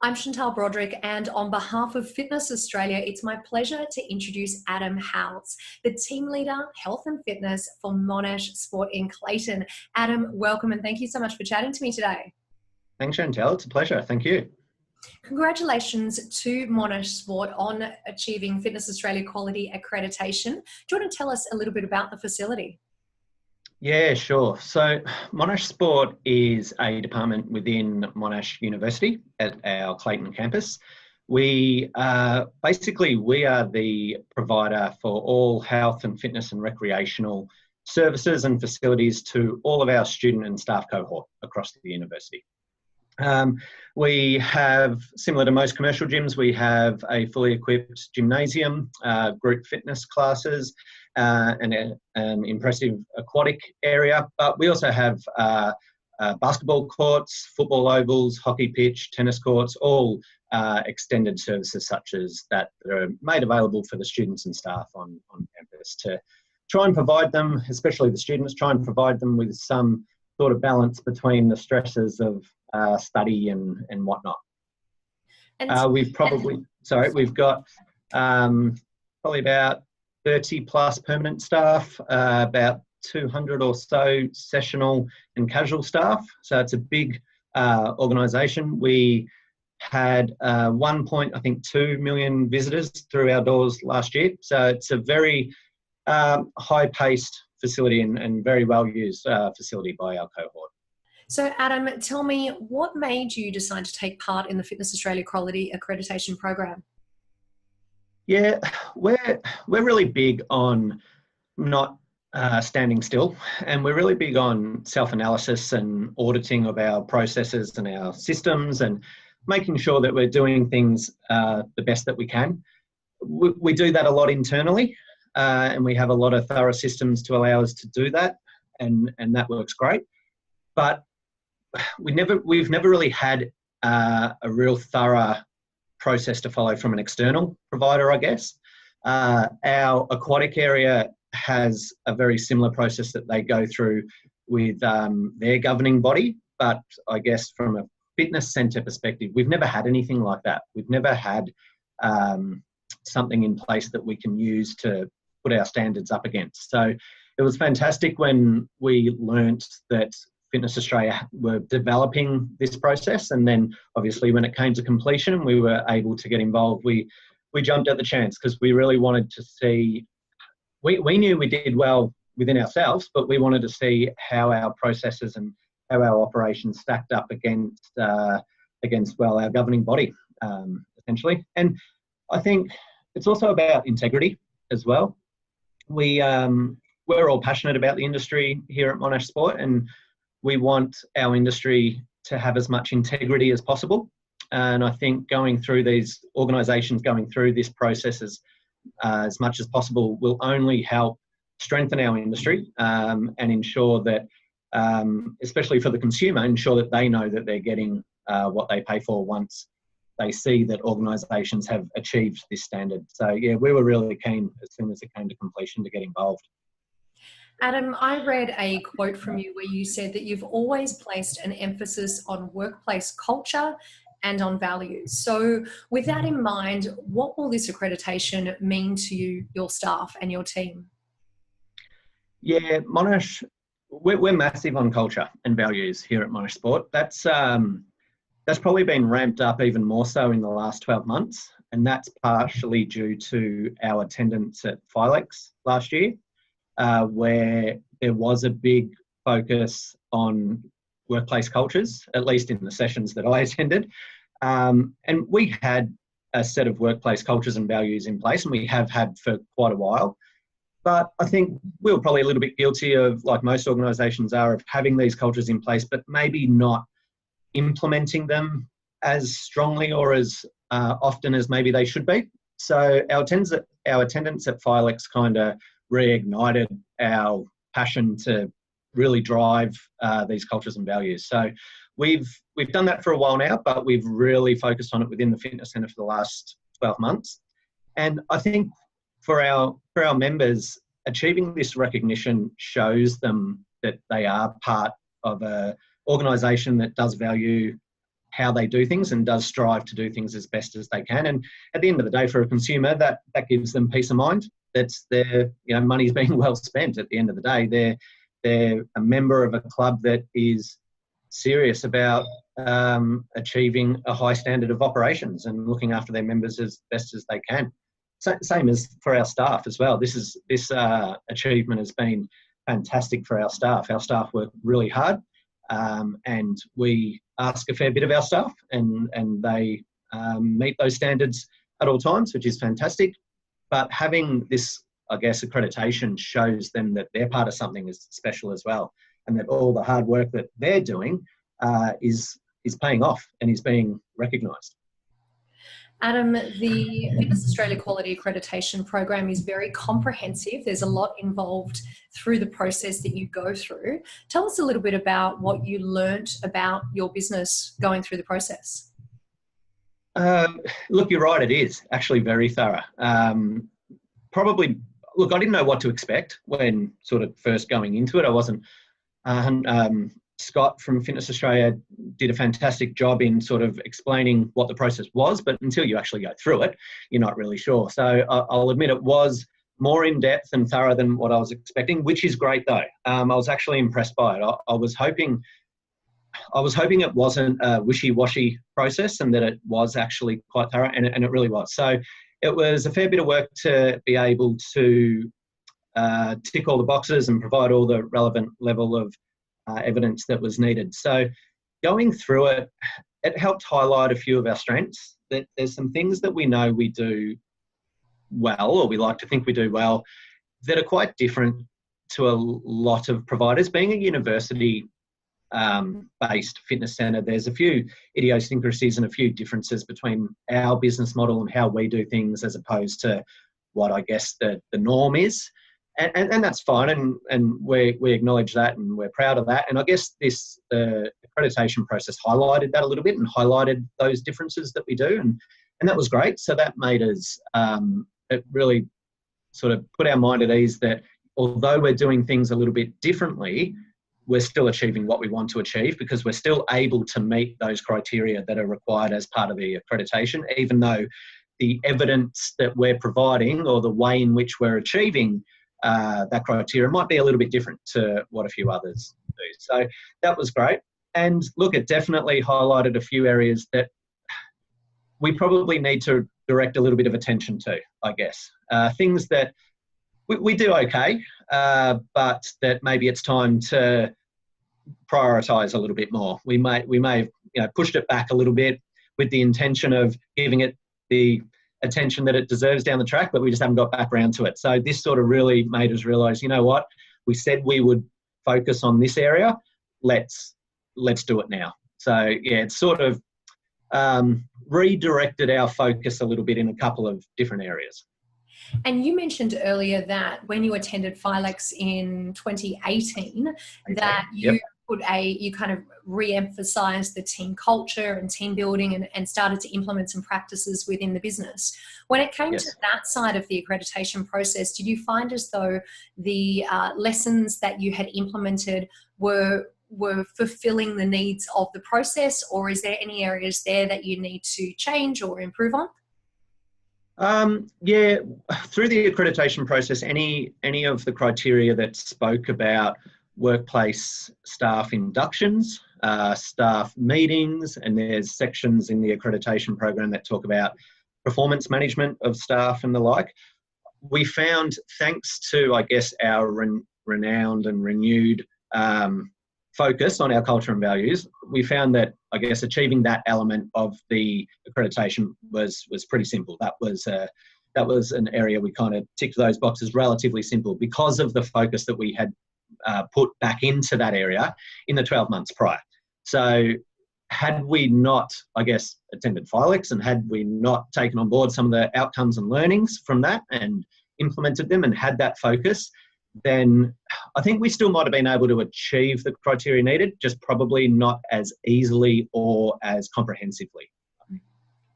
I'm Chantal Brodrick, and on behalf of Fitness Australia, it's my pleasure to introduce Adam Howes, the Team Leader, Health and Fitness for Monash Sport in Clayton. Adam, welcome and thank you so much for chatting to me today. Thanks, Chantal. It's a pleasure. Thank you. Congratulations to Monash Sport on achieving Fitness Australia Quality Accreditation. Do you want to tell us a little bit about the facility? Yeah, sure. So Monash Sport is a department within Monash University at our Clayton campus. We are the provider for all health and fitness and recreational services and facilities to all of our student and staff cohort across the university. We have, similar to most commercial gyms, we have a fully equipped gymnasium, group fitness classes, and an impressive aquatic area. But we also have basketball courts, football ovals, hockey pitch, tennis courts, all extended services such as that are made available for the students and staff on campus to try and provide them, especially the students, try and provide them with some sort of balance between the stresses of study and whatnot. We've got probably about 30 plus permanent staff, about 200 or so sessional and casual staff. So it's a big organisation. We had 1.2 million visitors through our doors last year. So it's a very high-paced facility and very well-used facility by our cohort. So Adam, tell me, what made you decide to take part in the Fitness Australia Quality Accreditation program? Yeah, we're really big on not standing still, and we're really big on self-analysis and auditing of our processes and our systems and making sure that we're doing things the best that we can. We do that a lot internally, and we have a lot of thorough systems to allow us to do that, and that works great. But we've never really had a real thorough process to follow from an external provider, I guess. Our aquatic area has a very similar process that they go through with their governing body, but I guess from a fitness centre perspective, we've never had anything like that. We've never had something in place that we can use to put our standards up against. So it was fantastic when we learnt that Fitness Australia were developing this process, and then obviously when it came to completion we were able to get involved. We jumped at the chance because we really wanted to see, we knew we did well within ourselves, but we wanted to see how our processes and how our operations stacked up against our governing body, essentially. And I think it's also about integrity as well. We're all passionate about the industry here at Monash Sport, and we want our industry to have as much integrity as possible. And I think going through these organisations, going through this process as much as possible will only help strengthen our industry and ensure that, especially for the consumer, ensure that they know that they're getting what they pay for once they see that organisations have achieved this standard. So yeah, we were really keen as soon as it came to completion to get involved. Adam, I read a quote from you where you said that you've always placed an emphasis on workplace culture and on values. So with that in mind, what will this accreditation mean to you, your staff and your team? Yeah, Monash, we're massive on culture and values here at Monash Sport. That's probably been ramped up even more so in the last 12 months. And that's partially due to our attendance at Philex last year, where there was a big focus on workplace cultures, at least in the sessions that I attended. And we had a set of workplace cultures and values in place, and we have had for quite a while. But I think we were probably a little bit guilty of, like most organisations are, of having these cultures in place, but maybe not implementing them as strongly or as often as maybe they should be. So our attendance at Philex kind of reignited our passion to really drive these cultures and values. So we've done that for a while now, but we've really focused on it within the fitness centre for the last 12 months. And I think for our members, achieving this recognition shows them that they are part of an organisation that does value how they do things and does strive to do things as best as they can. And at the end of the day, for a consumer, that gives them peace of mind. That's their, money's being well spent. At the end of the day, they're a member of a club that is serious about achieving a high standard of operations and looking after their members as best as they can. Same as for our staff as well. This achievement has been fantastic for our staff. Our staff work really hard, and we ask a fair bit of our staff, and they meet those standards at all times, which is fantastic. But having this, I guess, accreditation shows them that they're part of something as special as well, and that all the hard work that they're doing is paying off and is being recognised. Adam, the Fitness Australia Quality Accreditation program is very comprehensive. There's a lot involved through the process that you go through. Tell us a little bit about what you learnt about your business going through the process. Look, you're right. It is actually very thorough. Look, I didn't know what to expect when sort of first going into it. I wasn't. Scott from Fitness Australia did a fantastic job in sort of explaining what the process was, but until you actually go through it, you're not really sure. So I'll admit it was more in depth and thorough than what I was expecting, which is great though. I was actually impressed by it. I was hoping it wasn't a wishy-washy process and that it was actually quite thorough, and it really was. So it was a fair bit of work to be able to tick all the boxes and provide all the relevant level of evidence that was needed. So going through it, it helped highlight a few of our strengths. That there's some things that we know we do well, or we like to think we do well, that are quite different to a lot of providers. Being a university based fitness centre, there's a few idiosyncrasies and a few differences between our business model and how we do things as opposed to what I guess the norm is. And that's fine, and we acknowledge that, and we're proud of that. And I guess the accreditation process highlighted that a little bit and highlighted those differences that we do, and that was great. So that made us, it really sort of put our mind at ease that although we're doing things a little bit differently, we're still achieving what we want to achieve, because we're still able to meet those criteria that are required as part of the accreditation, even though the evidence that we're providing or the way in which we're achieving that criteria might be a little bit different to what a few others do. So that was great. And look, it definitely highlighted a few areas that we probably need to direct a little bit of attention to, I guess. Things that we do okay, but that maybe it's time to prioritise a little bit more. We may have pushed it back a little bit with the intention of giving it the attention that it deserves down the track, but we just haven't got back around to it. So this sort of really made us realise, you know what, we said we would focus on this area. Let's do it now. So yeah, it's sort of redirected our focus a little bit in a couple of different areas. And you mentioned earlier that when you attended Philex in 2018, that you you kind of re-emphasised the team culture and team building and started to implement some practices within the business. When it came to that side of the accreditation process, did you find as though the lessons that you had implemented were fulfilling the needs of the process, or is there any areas there that you need to change or improve on? Yeah, through the accreditation process, any of the criteria that spoke about workplace staff inductions, staff meetings, and there's sections in the accreditation program that talk about performance management of staff and the like. We found, thanks to, I guess, our renowned and renewed focus on our culture and values, we found that, I guess, achieving that element of the accreditation was pretty simple. That was an area we kind of ticked those boxes relatively simple because of the focus that we had put back into that area in the 12 months prior. So had we not, I guess, attended Philex, and had we not taken on board some of the outcomes and learnings from that and implemented them and had that focus, then I think we still might have been able to achieve the criteria needed, just probably not as easily or as comprehensively.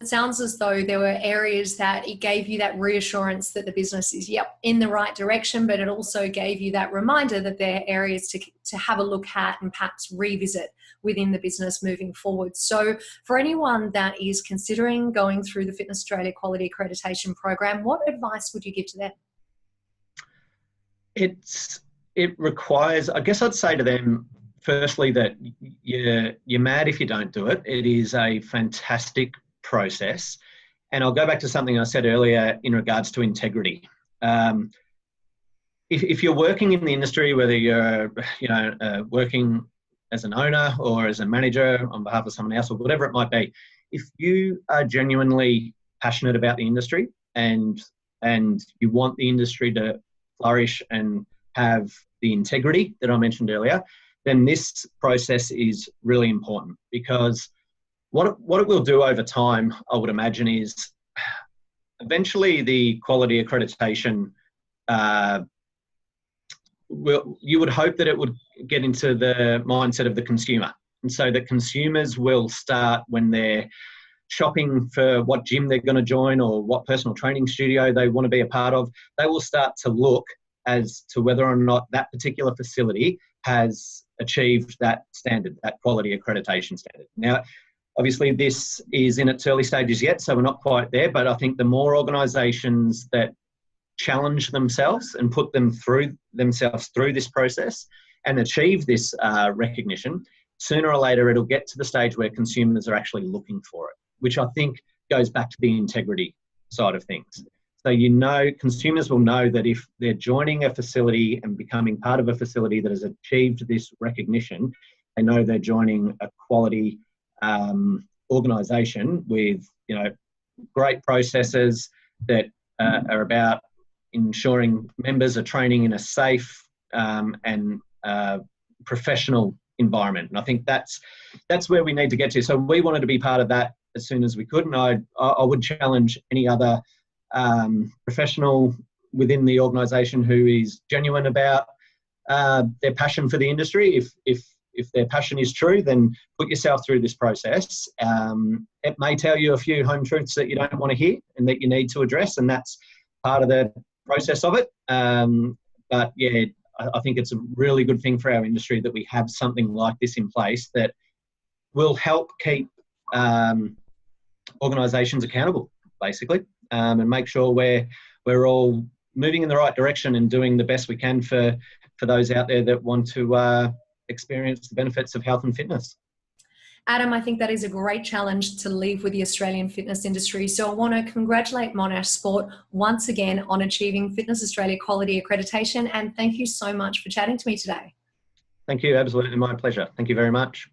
It sounds as though there were areas that it gave you that reassurance that the business is, in the right direction, but it also gave you that reminder that there are areas to have a look at and perhaps revisit within the business moving forward. So for anyone that is considering going through the Fitness Australia Quality Accreditation program, what advice would you give to them? It requires, I guess I'd say to them, firstly, that you're mad if you don't do it. It is a fantastic process. And I'll go back to something I said earlier in regards to integrity. If you're working in the industry, whether you're working as an owner or as a manager on behalf of someone else or whatever it might be, if you are genuinely passionate about the industry and you want the industry to flourish and have the integrity that I mentioned earlier, then this process is really important, because what it will do over time, I would imagine, is eventually the quality accreditation, you would hope that it would get into the mindset of the consumer. And so that consumers will start, when they're shopping for what gym they're going to join or what personal training studio they want to be a part of, they will start to look as to whether or not that particular facility has achieved that standard, that quality accreditation standard. Now, obviously, this is in its early stages yet, so we're not quite there, but I think the more organisations that challenge themselves and put themselves through this process and achieve this recognition, sooner or later it'll get to the stage where consumers are actually looking for it, which I think goes back to the integrity side of things. So, consumers will know that if they're joining a facility and becoming part of a facility that has achieved this recognition, they know they're joining a quality organisation with, great processes that are about ensuring members are training in a safe and professional environment. And I think that's where we need to get to. So we wanted to be part of that as soon as we could. And I would challenge any other professional within the organisation who is genuine about their passion for the industry. If their passion is true, then put yourself through this process. It may tell you a few home truths that you don't want to hear and that you need to address, and that's part of the process of it. But yeah, I think it's a really good thing for our industry that we have something like this in place that will help keep organisations accountable, basically, and make sure we're all moving in the right direction and doing the best we can for those out there that want to experience the benefits of health and fitness. Adam, I think that is a great challenge to leave with the Australian fitness industry. So I want to congratulate Monash Sport once again on achieving Fitness Australia Quality Accreditation, and thank you so much for chatting to me today. Thank you, absolutely my pleasure. Thank you very much.